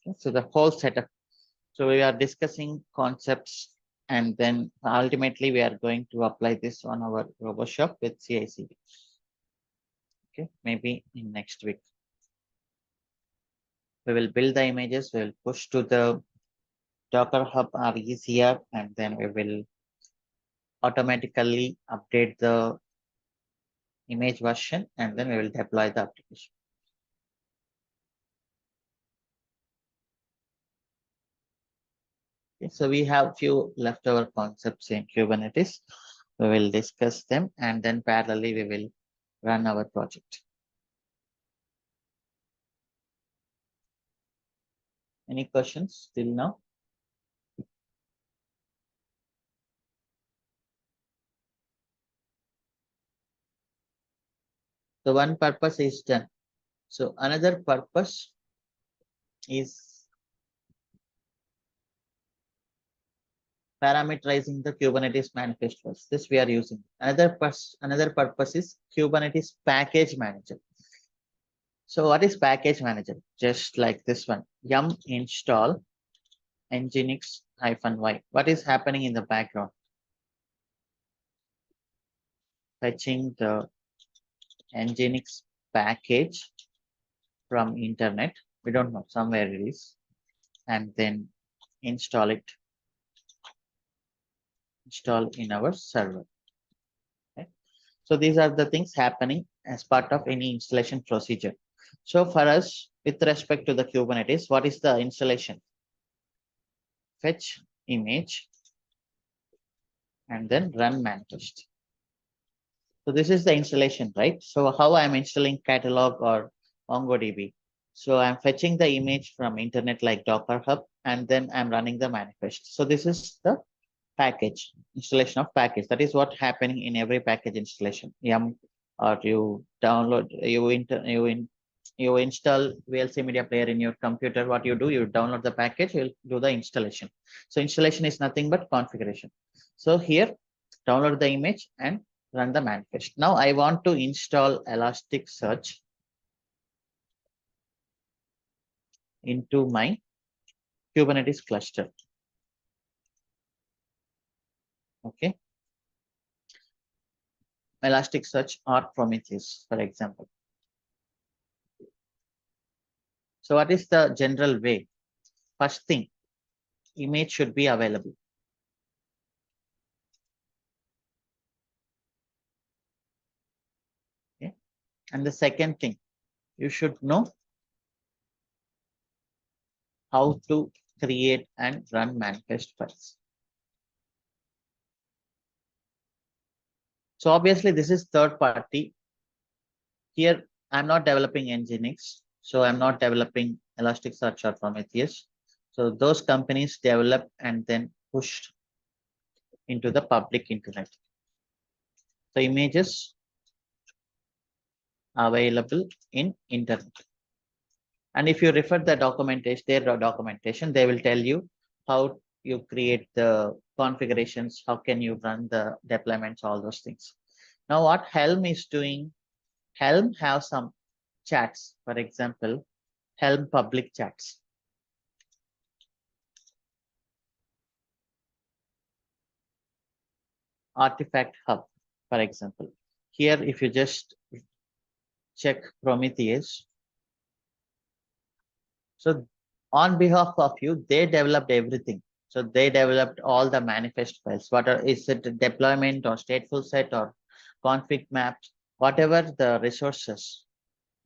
Okay, so the whole setup. So we are discussing concepts and then ultimately we are going to apply this on our RoboShop with CI/CD. Okay, maybe in next week. We will build the images, we will push to the Docker Hub or ECR, and then we will automatically update the image version and then we will deploy the application. Okay, so we have few leftover concepts in Kubernetes. We will discuss them and then parallelly we will run our project. Any questions till now? The one purpose is done. So another purpose is parameterizing the Kubernetes manifest files. This we are using. Another purpose is Kubernetes package manager. So what is package manager? Just like this one, yum install nginx-y. What is happening in the background? Fetching the nginx package from internet. We don't know, somewhere it is, and then install in our server. Okay? So these are the things happening as part of any installation procedure. So for us, with respect to the Kubernetes, what is the installation? Fetch image and then run manifest. So this is the installation, right? So how I'm installing catalog or MongoDB. So I'm fetching the image from internet like Docker Hub, and then I'm running the manifest. So this is the package, installation of package. That is what happening in every package installation. Or you download, you install VLC media player in your computer. What you do, you download the package, you'll do the installation. So installation is nothing but configuration. So here, download the image and run the manifest. Now I want to install Elasticsearch into my Kubernetes cluster. Okay. Elasticsearch or Prometheus, for example. So what is the general way? First thing, image should be available. Okay. And the second thing, you should know how to create and run manifest files. So obviously this is third party. Here, I'm not developing Nginx. So I'm not developing Elasticsearch or Prometheus. So those companies develop and then pushed into the public internet. The images available in internet. And if you refer the documentation, their documentation, they will tell you how you create the configurations, how can you run the deployments, all those things. Now what Helm is doing, Helm have some chats, for example, Helm public chats. Artifact Hub, for example. Here, if you just check Prometheus, so on behalf of you, they developed everything. So they developed all the manifest files. What are, is it deployment or stateful set or config maps, whatever the resources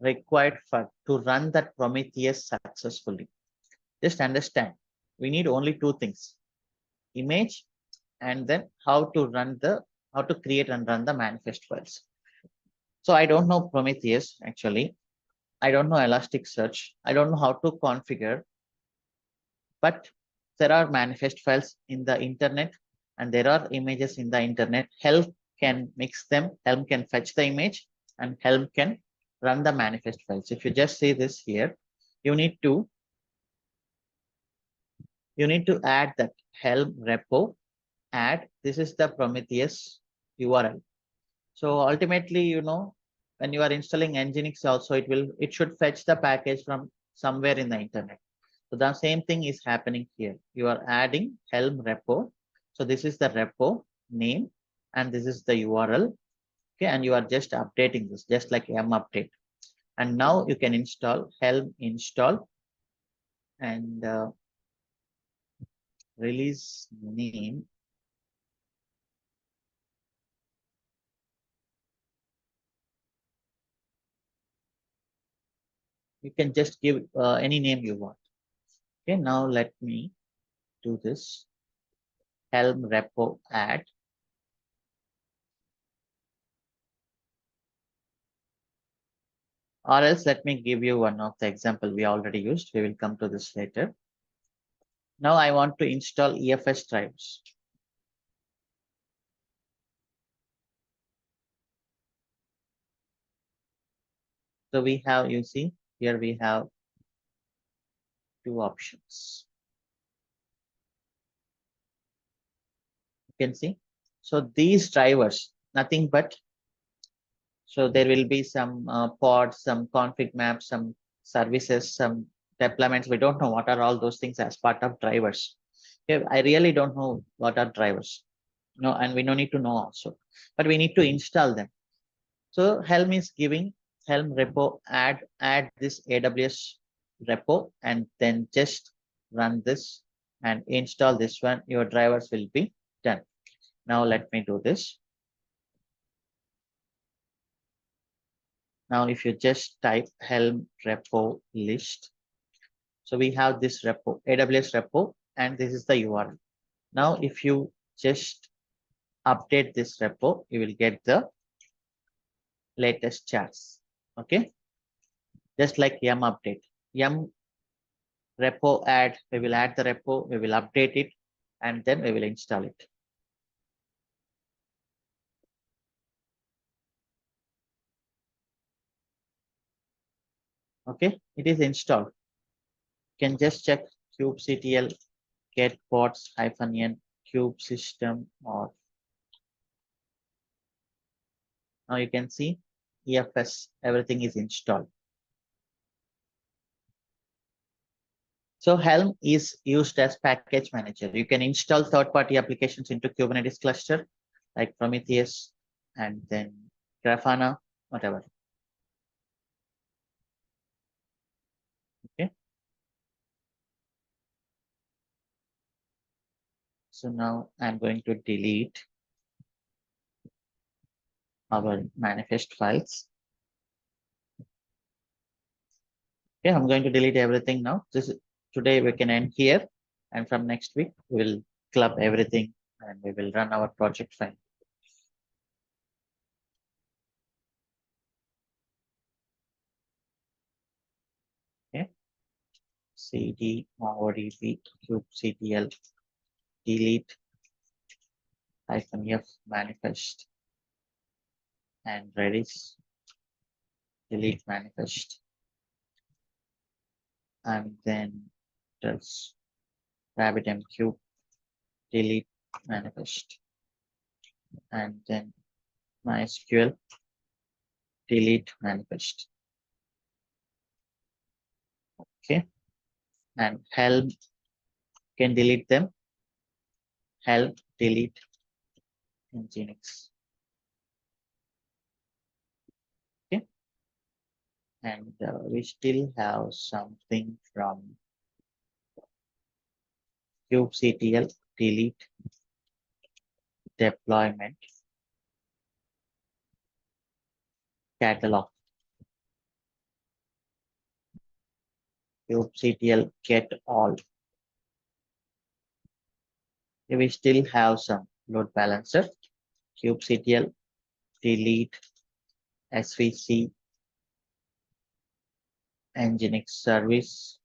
required for to run that Prometheus successfully. Just understand, we need only two things: image and then how to create and run the manifest files. So I don't know Prometheus actually. I don't know Elasticsearch. I don't know how to configure, but there are manifest files in the internet and there are images in the internet. Helm can mix them, Helm can fetch the image, and Helm can run the manifest files. If you just see this here, you need to add that Helm repo, add, this is the Prometheus URL. So ultimately, when you are installing Nginx also, it should fetch the package from somewhere in the internet. So the same thing is happening here. You are adding Helm repo. So this is the repo name and this is the URL. Okay, and you are just updating this, just like yum update. And now you can install Helm install and release name. You can just give any name you want. Okay, now let me do this. Helm repo add. Or else let me give you one of the example we already used. We will come to this later. Now I want to install EFS drivers. So we have, you see, here we have two options. You can see. So these drivers, nothing but, so there will be some pods, some config maps, some services, some deployments. We don't know what are all those things as part of drivers. Okay, I really don't know what are drivers. No, and we don't need to know also, but we need to install them. So Helm is giving Helm repo, add this AWS repo, and then just run this and install this one. Your drivers will be done. Now let me do this. Now, if you just type Helm repo list, so we have this repo, AWS repo, and this is the URL. Now, if you just update this repo, you will get the latest charts. Okay, just like yum update, yum repo add, we will add the repo, we will update it, and then we will install it. Okay, it is installed. You can just check kubectl get pods -n kube system, or now you can see EFS, everything is installed. So Helm is used as package manager. You can install third-party applications into Kubernetes cluster like Prometheus and then Grafana, whatever. Okay. So now I'm going to delete our manifest files. Okay, I'm going to delete everything now. Today we can end here, and from next week we'll club everything and we will run our project file. Okay, cd mongodb kubectl delete -f manifest and redis delete manifest, and then just RabbitMQ delete manifest, and then MySQL delete manifest. Okay, and Helm can delete them. Helm delete Nginx. Okay, and we still have something from kubectl delete deployment catalog. Kubectl get all. We still have some load balancer. Kubectl delete svc Nginx service.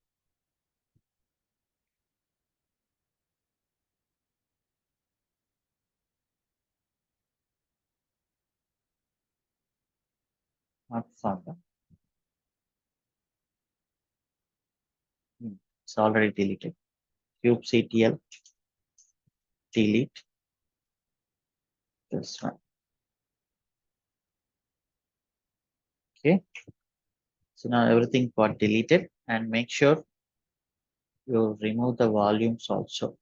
Not found. It's already deleted. Kubectl delete this one. Okay. So now everything got deleted, and make sure you remove the volumes also,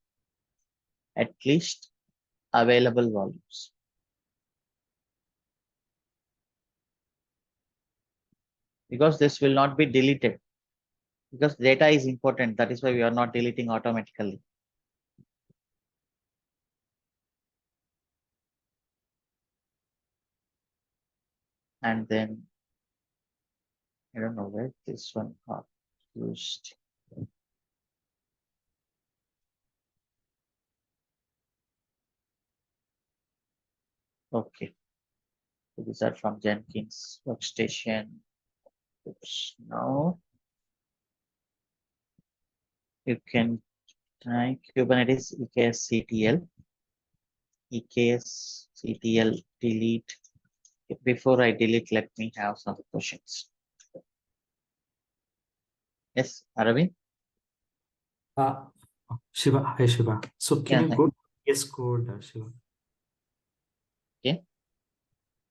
at least available volumes, because this will not be deleted because data is important. That is why we are not deleting automatically. And then I don't know where this one got used. Okay. So these are from Jenkins workstation. Oops. Now you can try Kubernetes EKS CTL delete. Before I delete, let me have some questions. Yes, Aravind. Uh, Shiva, hi Shiva. So can Yeah, you go to VS Code, Shiva? okay.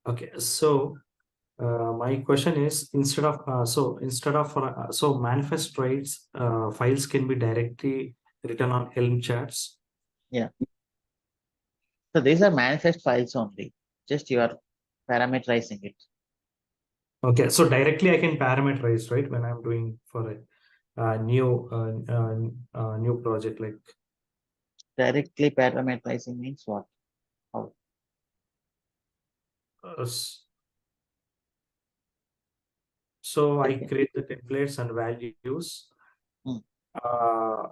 Okay, so my question is instead of manifest rights files can be directly written on Helm charts. Yeah. So these are manifest files only. Just you are parameterizing it. Okay, so directly I can parameterize, right, when I'm doing for a new project like Directly parameterizing means what? How? uh, s- so I Okay. create the templates and values. Hmm. Uh,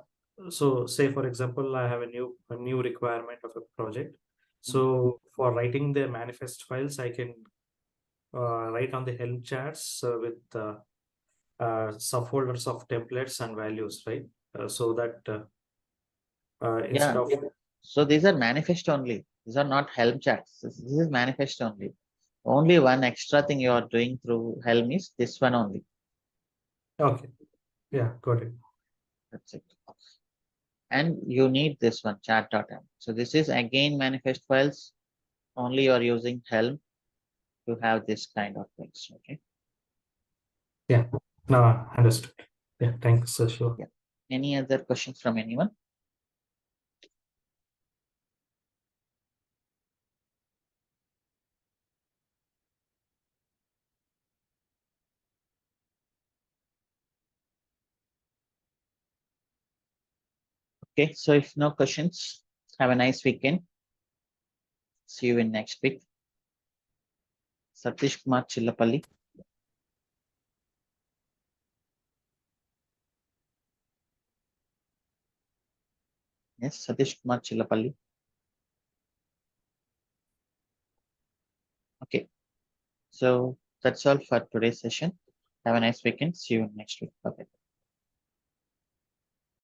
so say for example, I have a new requirement of a project. Hmm. So for writing the manifest files, I can write on the Helm charts with subfolders of templates and values, right? So that instead Yeah. of So these are manifest only. These are not Helm charts. This is manifest only. Only one extra thing you are doing through Helm is this one only. okay, yeah, got it. That's it. And you need this one chat.m. So this is again manifest files. Only you are using Helm to have this kind of things. Okay. Yeah, no, understood. Yeah, thanks, sure. Yeah. Any other questions from anyone? Okay. So if no questions, have a nice weekend. See you in next week. Satish Kumar Chillapalli. Yes, Satish Kumar Chillapalli. Okay. So that's all for today's session. Have a nice weekend. See you next week. Bye.